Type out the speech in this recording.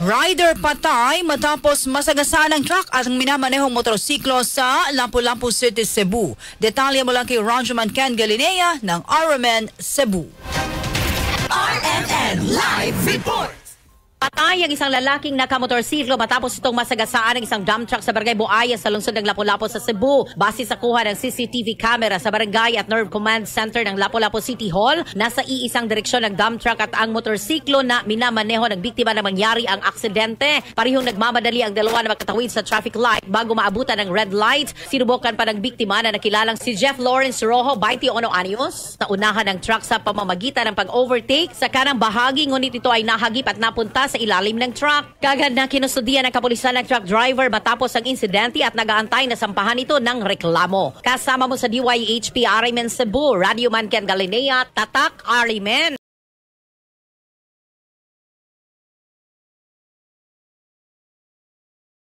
Rider patay matapos masagasaan ng truck at ang minamanehong motorsiklo sa Lapu-Lapu City, Cebu. Detalye mula kay Ranjuman Ken Galinea ng RMN Cebu. RMN Live Report! Patay ang isang lalaking nakamotorsiklo matapos itong masagasaan ng isang dump truck sa Barangay Buaya sa lungsod ng Lapu-Lapu sa Cebu. Base sa kuha ng CCTV camera sa Barangay at Nerve Command Center ng Lapu-Lapu City Hall, nasa iisang direksyon ng dump truck at ang motorsiklo na minamaneho ng biktima na mangyari ang aksidente. Parehong nagmamadali ang dalawa na magkatawid sa traffic light bago maabutan ng red light. Sinubukan pa ng biktima na nakilalang si Jeff Lawrence Rojo, 21 anyos, na unahan ng truck sa pamamagitan ng pag-overtake sa kanang bahagi, ngunit ito ay nahagip at napunta sa ilalim ng truck. Kagad na kinustudiyan ng kapulisan ng truck driver matapos ang insidente at nagaantay na sampahan ito ng reklamo. Kasama mo sa DYHP RMN Cebu, Radio Man Ken Galinea, Tatak RMN.